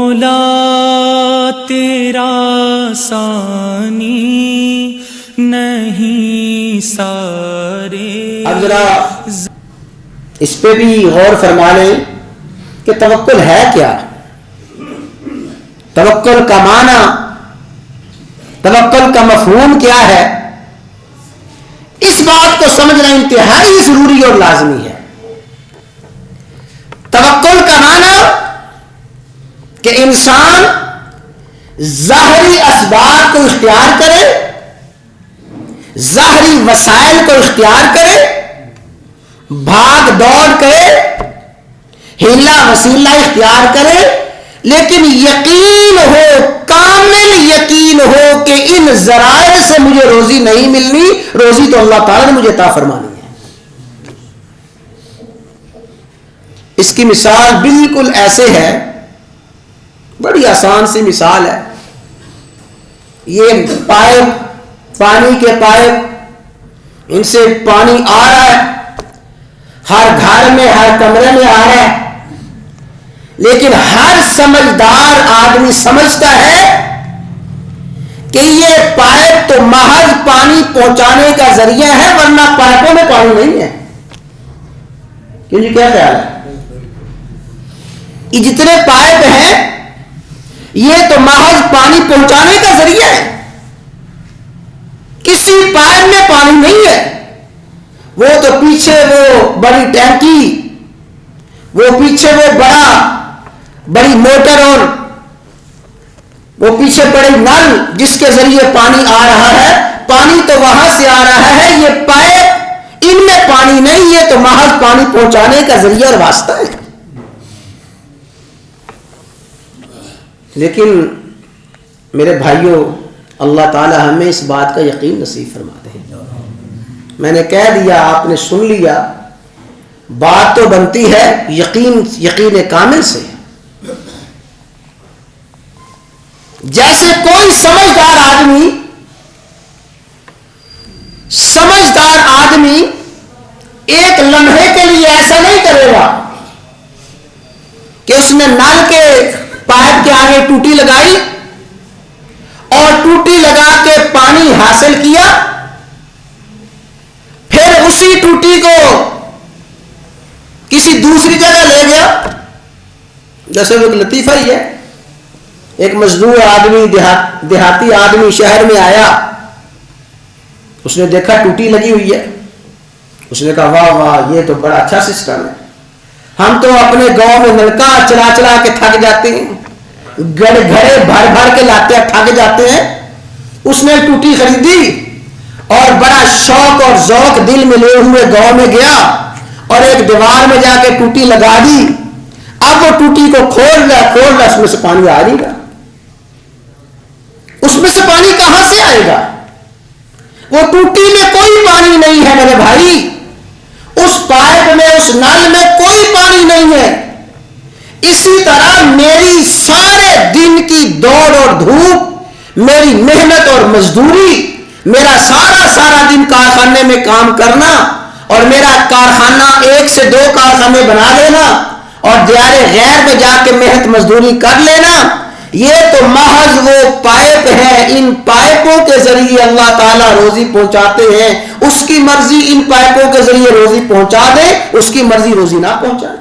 مولا تیرا ثانی نہیں سارے. اب ذرا اس پہ بھی غور فرما لیں کہ توکل ہے کیا. توکل کا معنی، توکل کا مفہوم کیا ہے، اس بات کو سمجھنا انتہائی ضروری اور لازمی ہے. توکل کا معنی کہ انسان ظاہری اسباب کو اختیار کرے، ظاہری وسائل کو اختیار کرے، بھاگ دوڑ کرے، ہیلا وسیلہ اختیار کرے، لیکن یقین ہو، کامل یقین ہو کہ ان ذرائع سے مجھے روزی نہیں ملنی، روزی تو اللہ تعالیٰ نے مجھے عطا فرمانی ہے. اس کی مثال بالکل ایسے ہے، بڑی آسان سی مثال ہے. یہ پائپ، پانی کے پائپ، ان سے پانی آ رہا ہے، ہر گھر میں ہر کمرے میں آ رہا ہے، لیکن ہر سمجھدار آدمی سمجھتا ہے کہ یہ پائپ تو محض پانی پہنچانے کا ذریعہ ہے، ورنہ پائپوں میں پانی نہیں ہے. کیوں جی، کیا خیال ہے؟ یہ جتنے پائپ ہیں یہ تو محض پانی پہنچانے کا ذریعہ ہے، کسی پائپ میں پانی نہیں ہے. وہ تو پیچھے وہ بڑی ٹینکی، وہ پیچھے وہ بڑی موٹر، اور وہ پیچھے بڑے نل جس کے ذریعے پانی آ رہا ہے. پانی تو وہاں سے آ رہا ہے، یہ پائپ ان میں پانی نہیں ہے، تو محض پانی پہنچانے کا ذریعہ اور واسطہ ہے. لیکن میرے بھائیوں، اللہ تعالی ہمیں اس بات کا یقین نصیب فرما دے. میں نے کہہ دیا، آپ نے سن لیا، بات تو بنتی ہے یقین کامل سے. جیسے کوئی سمجھدار آدمی ایک لمحے کے لیے ایسا نہیں کرے گا کہ اس نے نل کے پائپ کے آگے ٹوٹی لگائی اور ٹوٹی لگا کے پانی حاصل کیا، پھر اسی ٹوٹی کو کسی دوسری جگہ لے گیا. جیسے وہ ایک لطیفہ ہی ہے، ایک مزدور آدمی، دیہاتی آدمی شہر میں آیا، اس نے دیکھا ٹوٹی لگی ہوئی ہے. اس نے کہا واہ واہ، یہ تو بڑا اچھا سسٹم ہے، ہم تو اپنے گاؤں میں نلکا چلا کے تھک جاتے ہیں، گھڑے بھر کے لاتے ہیں، تھک جاتے ہیں. اس نے ٹوٹی خریدی اور بڑا شوق اور ذوق دل میں لے ہوئے گاؤں میں گیا اور ایک دیوار میں جا کے ٹوٹی لگا دی. اب وہ ٹوٹی کو کھول رہا، اس میں سے پانی آ نہیں رہا. اس میں سے پانی کہاں سے آئے گا؟ وہ ٹوٹی میں کوئی پانی نہیں ہے میرے بھائی، اس پائپ میں، اس نل میں کوئی پانی نہیں ہے. اسی طرح میری سارے دن کی دوڑ اور دھوپ، میری محنت اور مزدوری، میرا سارا دن کارخانے میں کام کرنا اور میرا کارخانہ 1 سے 2 کارخانے بنا لینا اور دیار غیر میں جا کے محنت مزدوری کر لینا، یہ تو محض وہ پائپ ہے. ان پائپوں کے ذریعے اللہ تعالیٰ روزی پہنچاتے ہیں. اس کی مرضی ان پائپوں کے ذریعے روزی پہنچا دے، اس کی مرضی روزی نہ پہنچائے.